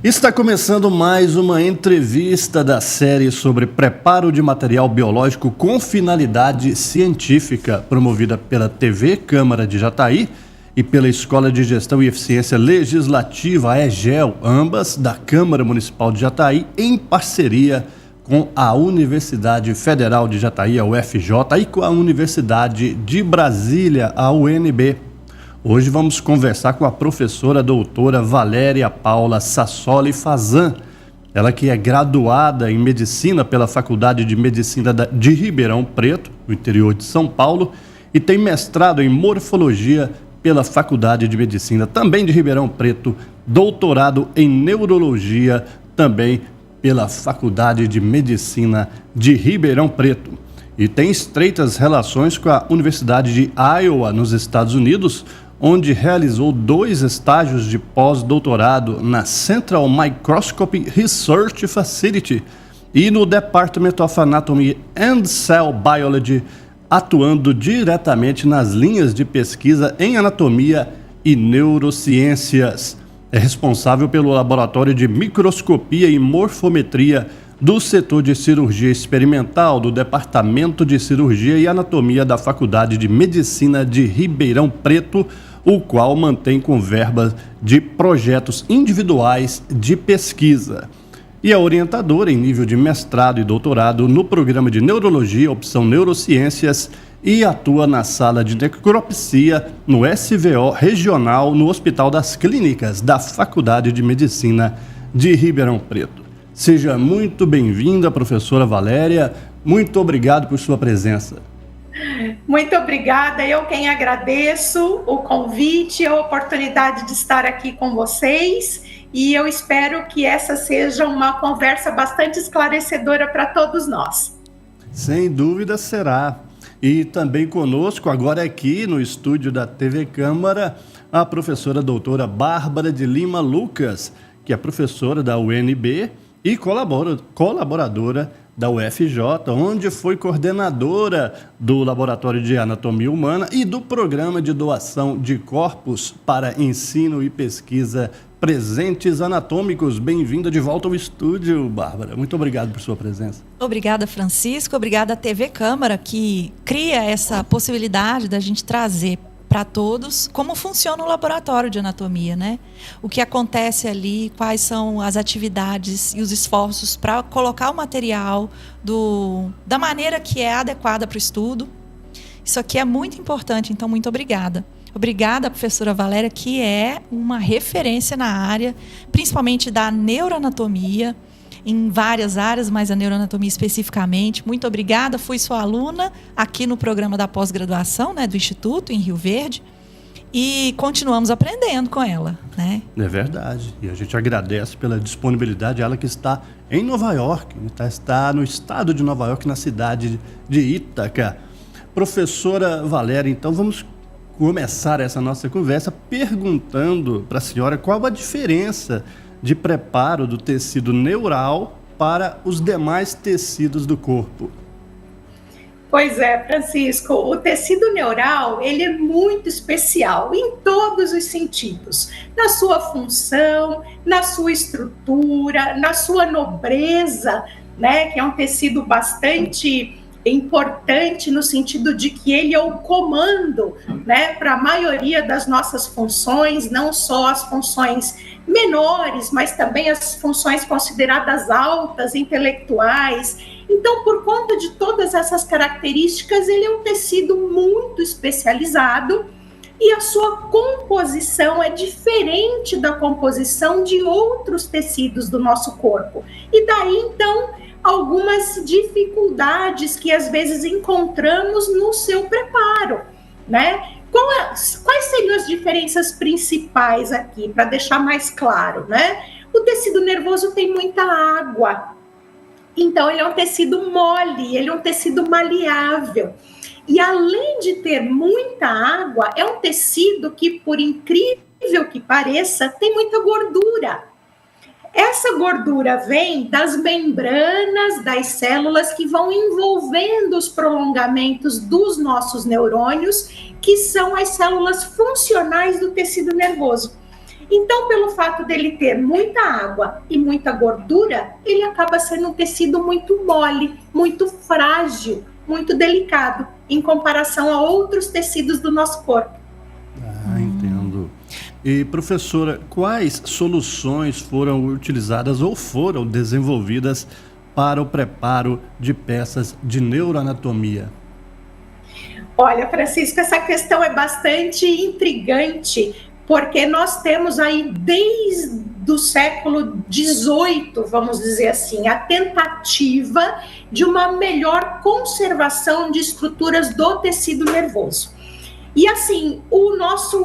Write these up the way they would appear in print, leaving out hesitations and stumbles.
Está começando mais uma entrevista da série sobre preparo de material biológico com finalidade científica, promovida pela TV Câmara de Jataí e pela Escola de Gestão e Eficiência Legislativa, a EGEL, ambas da Câmara Municipal de Jataí, em parceria com a Universidade Federal de Jataí, a UFJ, e com a Universidade de Brasília, a UNB. Hoje vamos conversar com a professora doutora Valéria Paula Sassoli Fazan, ela que é graduada em Medicina pela Faculdade de Medicina de Ribeirão Preto, no interior de São Paulo, e tem mestrado em Morfologia pela Faculdade de Medicina, também de Ribeirão Preto, doutorado em Neurologia, também pela Faculdade de Medicina de Ribeirão Preto. E tem estreitas relações com a Universidade de Iowa, nos Estados Unidos, onde realizou 2 estágios de pós-doutorado na Central Microscopy Research Facility e no Department of Anatomy and Cell Biology, atuando diretamente nas linhas de pesquisa em anatomia e neurociências. É responsável pelo Laboratório de Microscopia e Morfometria do setor de cirurgia experimental do Departamento de Cirurgia e Anatomia da Faculdade de Medicina de Ribeirão Preto, o qual mantém com verbas de projetos individuais de pesquisa. E é orientadora em nível de mestrado e doutorado no programa de Neurologia, opção Neurociências, e atua na sala de necropsia no SVO regional no Hospital das Clínicas da Faculdade de Medicina de Ribeirão Preto. Seja muito bem-vinda, professora Valéria. Muito obrigado por sua presença. Muito obrigada. Eu quem agradeço o convite, a oportunidade de estar aqui com vocês, e eu espero que essa seja uma conversa bastante esclarecedora para todos nós. Sem dúvida será. E também conosco, agora aqui no estúdio da TV Câmara, a professora doutora Bárbara de Lima Lucas, que é professora da UNB e colaboradora da UFJ, onde foi coordenadora do Laboratório de Anatomia Humana e do Programa de Doação de Corpos para Ensino e Pesquisa Presentes Anatômicos. Bem-vinda de volta ao estúdio, Bárbara. Muito obrigado por sua presença. Obrigada, Francisco. Obrigada à TV Câmara, que cria essa possibilidade da gente trazer para todos como funciona o laboratório de anatomia, né? O que acontece ali, quais são as atividades e os esforços para colocar o material da maneira que é adequada para o estudo. Isso aqui é muito importante, então muito obrigada. Obrigada, professora Valéria, que é uma referência na área, principalmente da neuroanatomia, em várias áreas, mas a neuroanatomia especificamente. Muito obrigada, fui sua aluna aqui no programa da pós-graduação, né, do Instituto, em Rio Verde, e continuamos aprendendo com ela, né? É verdade, e a gente agradece pela disponibilidade, ela que está em Nova York, está no estado de Nova York, na cidade de Ítaca. Professora Valéria, então vamos começar essa nossa conversa perguntando para a senhora qual a diferença de preparo do tecido neural para os demais tecidos do corpo. Pois é, Francisco, o tecido neural, ele é muito especial em todos os sentidos, na sua função, na sua estrutura, na sua nobreza, né, que é um tecido bastante importante no sentido de que ele é o comando, né, para a maioria das nossas funções, não só as funções menores, mas também as funções consideradas altas, intelectuais. Então, por conta de todas essas características, ele é um tecido muito especializado e a sua composição é diferente da composição de outros tecidos do nosso corpo. E daí, então, algumas dificuldades que às vezes encontramos no seu preparo, né? Quais seriam as diferenças principais aqui, para deixar mais claro, né? O tecido nervoso tem muita água, então ele é um tecido mole, ele é um tecido maleável. E além de ter muita água, é um tecido que, por incrível que pareça, tem muita gordura. Essa gordura vem das membranas das células que vão envolvendo os prolongamentos dos nossos neurônios, que são as células funcionais do tecido nervoso. Então, pelo fato dele ter muita água e muita gordura, ele acaba sendo um tecido muito mole, muito frágil, muito delicado, em comparação a outros tecidos do nosso corpo. Entendo. E, professora, quais soluções foram utilizadas ou foram desenvolvidas para o preparo de peças de neuroanatomia? Olha, Francisco, essa questão é bastante intrigante, porque nós temos aí desde o século XVIII, vamos dizer assim, a tentativa de uma melhor conservação de estruturas do tecido nervoso. E assim,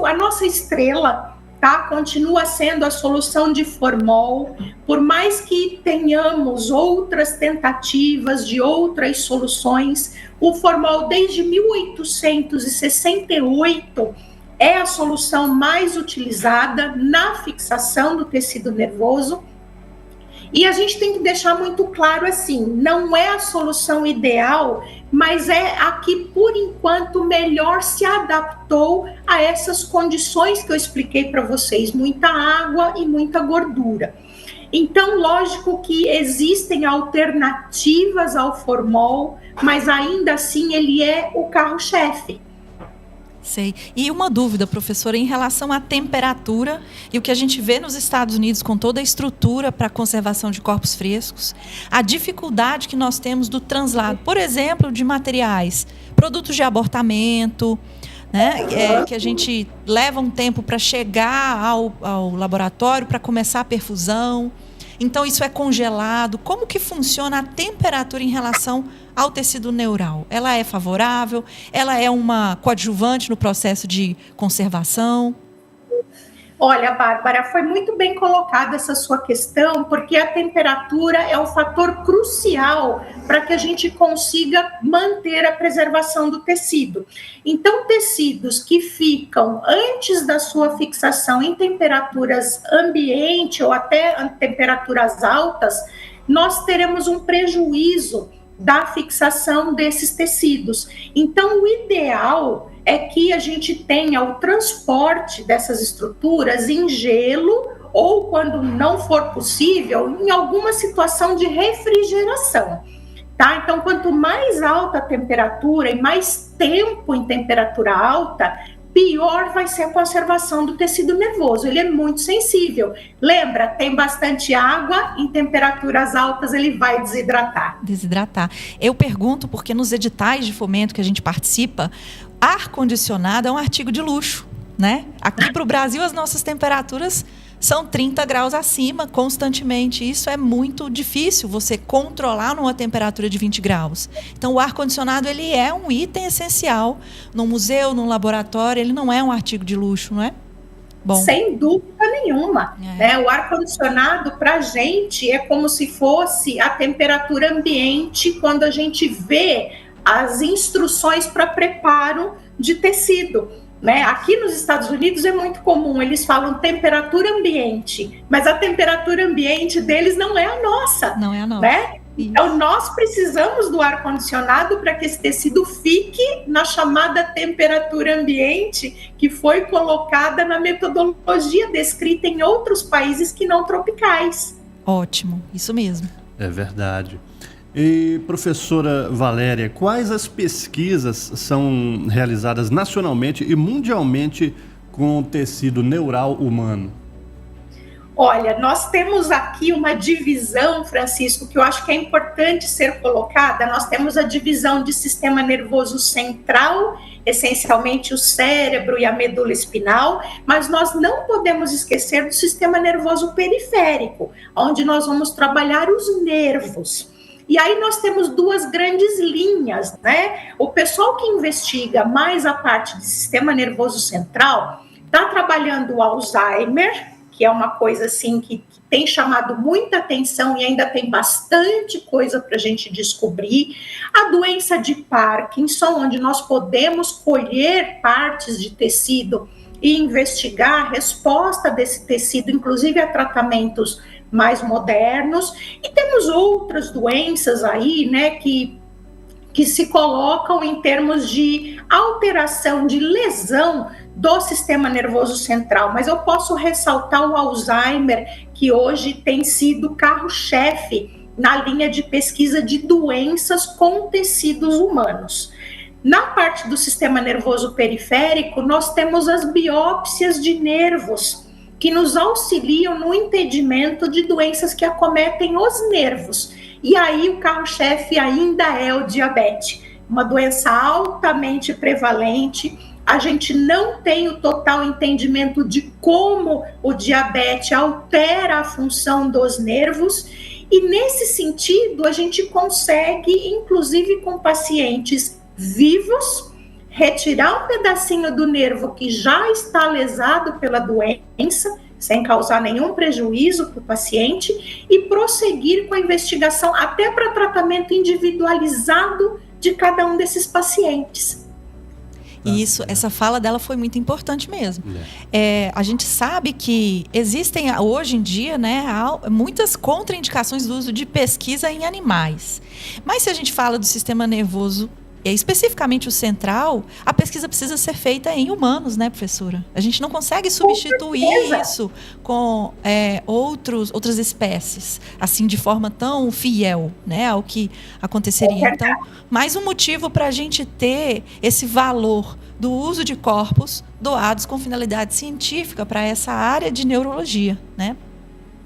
a nossa estrela, tá, continua sendo a solução de formol, por mais que tenhamos outras tentativas de outras soluções, o formol desde 1868 é a solução mais utilizada na fixação do tecido nervoso. E a gente tem que deixar muito claro assim, não é a solução ideal, mas é a que, por enquanto, melhor se adaptou a essas condições que eu expliquei para vocês, muita água e muita gordura. Então, lógico que existem alternativas ao formol, mas ainda assim ele é o carro-chefe. Sei. E uma dúvida, professora, em relação à temperatura e o que a gente vê nos Estados Unidos com toda a estrutura para a conservação de corpos frescos, a dificuldade que nós temos do translado, por exemplo, de materiais, produtos de abortamento, né, que a gente leva um tempo para chegar ao laboratório para começar a perfusão. Então, isso é congelado. Como que funciona a temperatura em relação ao tecido neural? Ela é favorável? Ela é uma coadjuvante no processo de conservação? Olha, Bárbara, foi muito bem colocada essa sua questão, porque a temperatura é um fator crucial para que a gente consiga manter a preservação do tecido. Então, tecidos que ficam antes da sua fixação em temperaturas ambiente ou até temperaturas altas, nós teremos um prejuízo da fixação desses tecidos. Então, o ideal é que a gente tenha o transporte dessas estruturas em gelo ou, quando não for possível, em alguma situação de refrigeração, tá? Então, quanto mais alta a temperatura e mais tempo em temperatura alta, pior vai ser a conservação do tecido nervoso. Ele é muito sensível. Lembra, tem bastante água, em temperaturas altas ele vai desidratar. Desidratar. Eu pergunto porque nos editais de fomento que a gente participa, ar-condicionado é um artigo de luxo, né? Aqui para o Brasil, as nossas temperaturas são 30 graus acima constantemente. Isso é muito difícil você controlar numa temperatura de 20 graus. Então, o ar-condicionado ele é um item essencial num museu, num laboratório. Ele não é um artigo de luxo, não é? Bom. Sem dúvida nenhuma. Né? O ar-condicionado, para a gente, é como se fosse a temperatura ambiente quando a gente vê as instruções para preparo de tecido. Né? Aqui nos Estados Unidos é muito comum, eles falam temperatura ambiente, mas a temperatura ambiente deles não é a nossa. Não é a nossa. Né? Então, nós precisamos do ar-condicionado para que esse tecido fique na chamada temperatura ambiente, que foi colocada na metodologia descrita em outros países que não tropicais. Ótimo, isso mesmo. É verdade. E, professora Valéria, quais as pesquisas são realizadas nacionalmente e mundialmente com o tecido neural humano? Olha, nós temos aqui uma divisão, Francisco, que eu acho que é importante ser colocada. Nós temos a divisão de sistema nervoso central, essencialmente o cérebro e a medula espinal, mas nós não podemos esquecer do sistema nervoso periférico, onde nós vamos trabalhar os nervos. E aí nós temos duas grandes linhas, né? O pessoal que investiga mais a parte do sistema nervoso central está trabalhando o Alzheimer, que é uma coisa assim que tem chamado muita atenção e ainda tem bastante coisa para a gente descobrir. A doença de Parkinson, onde nós podemos colher partes de tecido e investigar a resposta desse tecido, inclusive a tratamentos mais modernos. E temos outras doenças aí, né, que se colocam em termos de alteração, de lesão do sistema nervoso central, mas eu posso ressaltar o Alzheimer, que hoje tem sido carro-chefe na linha de pesquisa de doenças com tecidos humanos. Na parte do sistema nervoso periférico, nós temos as biópsias de nervos, que nos auxiliam no entendimento de doenças que acometem os nervos. E aí o carro-chefe ainda é o diabetes, uma doença altamente prevalente. A gente não tem o total entendimento de como o diabetes altera a função dos nervos, e nesse sentido a gente consegue, inclusive com pacientes vivos, retirar um pedacinho do nervo que já está lesado pela doença, sem causar nenhum prejuízo para o paciente, e prosseguir com a investigação até para tratamento individualizado de cada um desses pacientes. E essa fala dela foi muito importante mesmo. A gente sabe que existem hoje em dia, né, muitas contraindicações do uso de pesquisa em animais. Mas se a gente fala do sistema nervoso, especificamente o central, a pesquisa precisa ser feita em humanos, né, professora? A gente não consegue substituir isso com outras espécies, assim, de forma tão fiel, né, ao que aconteceria. Então, mais um motivo para a gente ter esse valor do uso de corpos doados com finalidade científica para essa área de neurologia, né?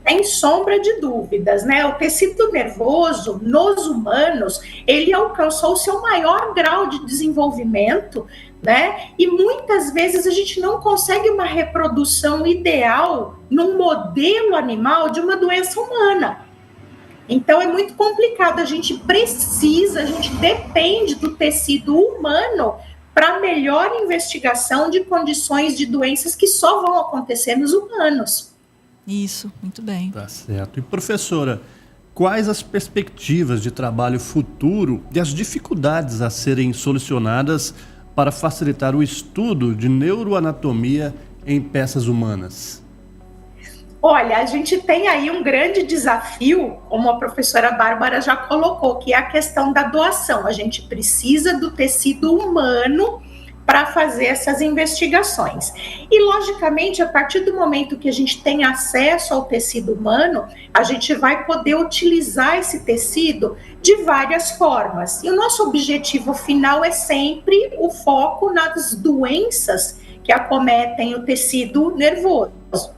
Sem sombra de dúvidas, né? O tecido nervoso, nos humanos, ele alcançou o seu maior grau de desenvolvimento, né? E muitas vezes a gente não consegue uma reprodução ideal num modelo animal de uma doença humana. Então é muito complicado, a gente depende do tecido humano para melhor investigação de condições de doenças que só vão acontecer nos humanos. Isso, muito bem. Tá certo. E professora, quais as perspectivas de trabalho futuro e as dificuldades a serem solucionadas para facilitar o estudo de neuroanatomia em peças humanas? Olha, a gente tem aí um grande desafio, como a professora Bárbara já colocou, que é a questão da doação. A gente precisa do tecido humano para fazer essas investigações. E, logicamente, a partir do momento que a gente tem acesso ao tecido humano, a gente vai poder utilizar esse tecido de várias formas. E o nosso objetivo final é sempre o foco nas doenças que acometem o tecido nervoso.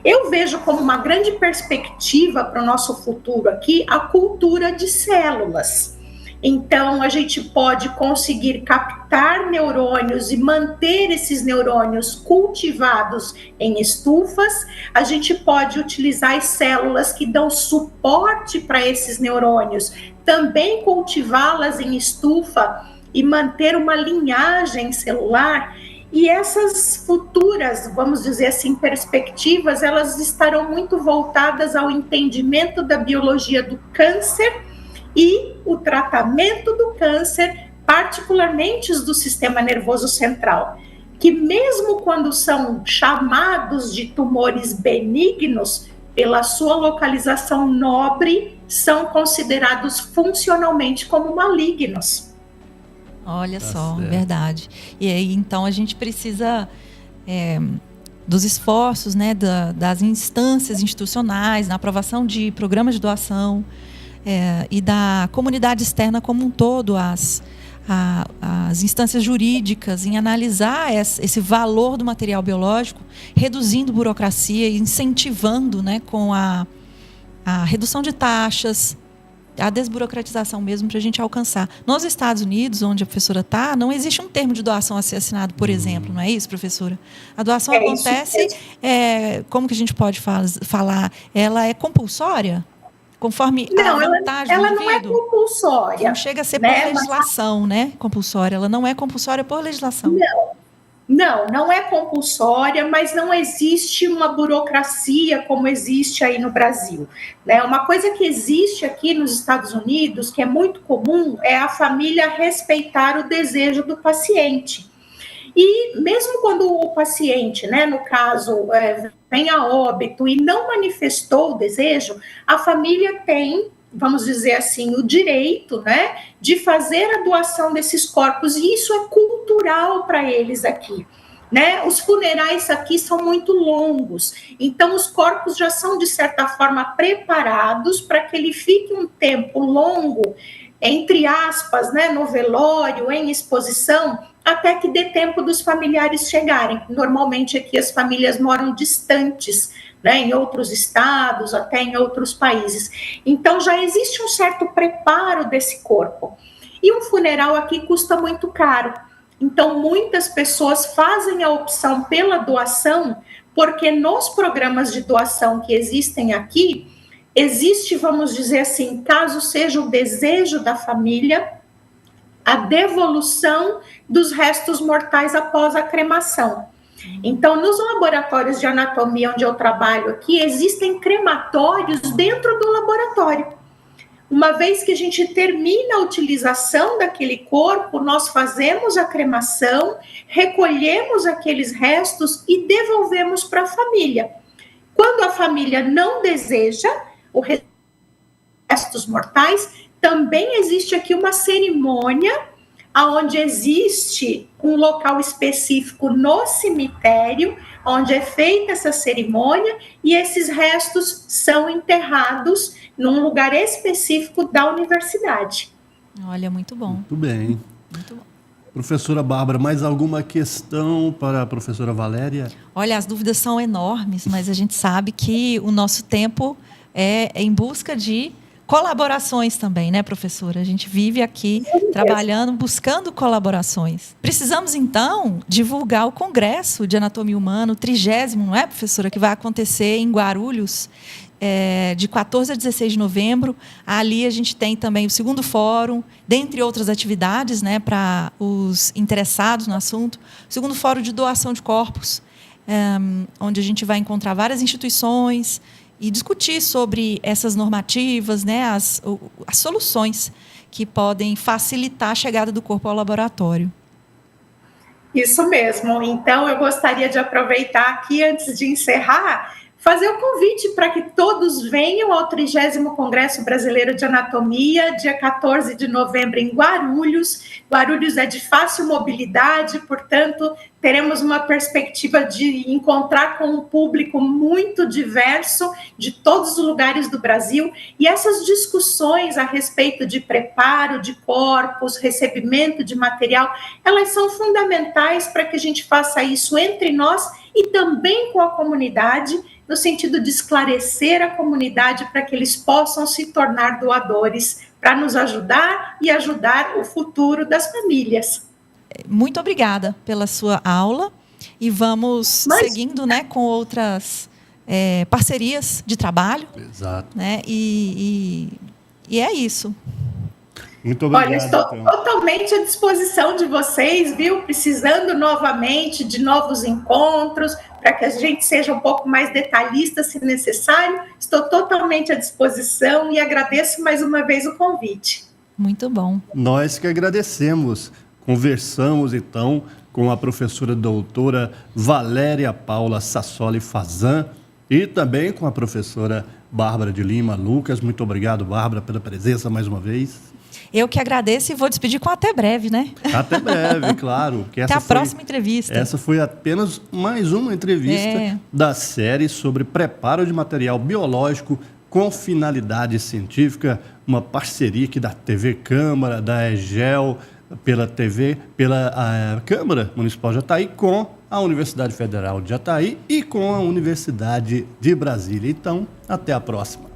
Eu vejo como uma grande perspectiva para o nosso futuro aqui a cultura de células. Então, a gente pode conseguir captar neurônios e manter esses neurônios cultivados em estufas. A gente pode utilizar as células que dão suporte para esses neurônios, também cultivá-las em estufa e manter uma linhagem celular. E essas futuras, vamos dizer assim, perspectivas, elas estarão muito voltadas ao entendimento da biologia do câncer e o tratamento do câncer, particularmente os do sistema nervoso central, que mesmo quando são chamados de tumores benignos, pela sua localização nobre, são considerados funcionalmente como malignos. Olha só, verdade. E aí, então, a gente precisa dos esforços, né, das instâncias institucionais, na aprovação de programas de doação, e da comunidade externa como um todo, as instâncias jurídicas, em analisar esse valor do material biológico, reduzindo burocracia e incentivando, né, com a redução de taxas, a desburocratização mesmo, para a gente alcançar. Nos Estados Unidos, onde a professora está, não existe um termo de doação a ser assinado, por exemplo, não é isso, professora? A doação acontece, como que a gente pode falar? Ela é compulsória? Conforme a vontade do indivíduo? Ela não é compulsória. Não chega a ser por legislação, né? Compulsória. Ela não é compulsória por legislação. Não é compulsória, mas não existe uma burocracia como existe aí no Brasil, né? Uma coisa que existe aqui nos Estados Unidos, que é muito comum, é a família respeitar o desejo do paciente. E mesmo quando o paciente, né, no caso, vem a óbito e não manifestou o desejo, a família tem, vamos dizer assim, o direito, né, de fazer a doação desses corpos, e isso é cultural para eles aqui. né? Os funerais aqui são muito longos, então os corpos já são, de certa forma, preparados para que ele fique um tempo longo, entre aspas, né, no velório, em exposição, até que dê tempo dos familiares chegarem. Normalmente aqui as famílias moram distantes, né, em outros estados, até em outros países. Então já existe um certo preparo desse corpo. E um funeral aqui custa muito caro. Então muitas pessoas fazem a opção pela doação, porque nos programas de doação que existem aqui, existe, vamos dizer assim, caso seja o desejo da família, a devolução dos restos mortais após a cremação. Então, nos laboratórios de anatomia onde eu trabalho aqui, existem crematórios dentro do laboratório. Uma vez que a gente termina a utilização daquele corpo, nós fazemos a cremação, recolhemos aqueles restos e devolvemos para a família. Quando a família não deseja os restos mortais, também existe aqui uma cerimônia onde existe um local específico no cemitério, onde é feita essa cerimônia e esses restos são enterrados num lugar específico da universidade. Olha, muito bom. Muito bem. Muito bom. Professora Bárbara, mais alguma questão para a professora Valéria? Olha, as dúvidas são enormes, mas a gente sabe que o nosso tempo é em busca de colaborações também, né, professora? A gente vive aqui trabalhando, buscando colaborações. Precisamos, então, divulgar o Congresso de Anatomia Humana, o 30º, não é, professora? Que vai acontecer em Guarulhos, de 14 a 16 de novembro. Ali a gente tem também o 2º fórum, dentre outras atividades, né, para os interessados no assunto. O 2º fórum de doação de corpos, onde a gente vai encontrar várias instituições e discutir sobre essas normativas, né, as soluções que podem facilitar a chegada do corpo ao laboratório. Isso mesmo. Então, eu gostaria de aproveitar aqui, antes de encerrar, fazer o convite para que todos venham ao 30º Congresso Brasileiro de Anatomia, dia 14 de novembro, em Guarulhos. Guarulhos é de fácil mobilidade, portanto, teremos uma perspectiva de encontrar com um público muito diverso, de todos os lugares do Brasil, e essas discussões a respeito de preparo de corpos, recebimento de material, elas são fundamentais para que a gente faça isso entre nós e também com a comunidade, no sentido de esclarecer a comunidade para que eles possam se tornar doadores, para nos ajudar e ajudar o futuro das famílias. Muito obrigada pela sua aula e vamos seguindo, né, com outras parcerias de trabalho. Exato. Né, e é isso. Muito obrigado. Olha, estou totalmente à disposição de vocês, viu? Precisando novamente de novos encontros, para que a gente seja um pouco mais detalhista, se necessário. Estou totalmente à disposição e agradeço mais uma vez o convite. Muito bom. Nós que agradecemos. Conversamos, então, com a professora doutora Valéria Paula Sassoli Fazan e também com a professora Bárbara de Lima Lucas. Muito obrigado, Bárbara, pela presença mais uma vez. Eu que agradeço e vou despedir com até breve, né? Até breve, claro. Até a próxima entrevista. Essa foi apenas mais uma entrevista da série sobre preparo de material biológico com finalidade científica, uma parceria aqui da TV Câmara, da EGEL, pela Câmara Municipal de Jataí com a Universidade Federal de Jataí e com a Universidade de Brasília. Então, até a próxima.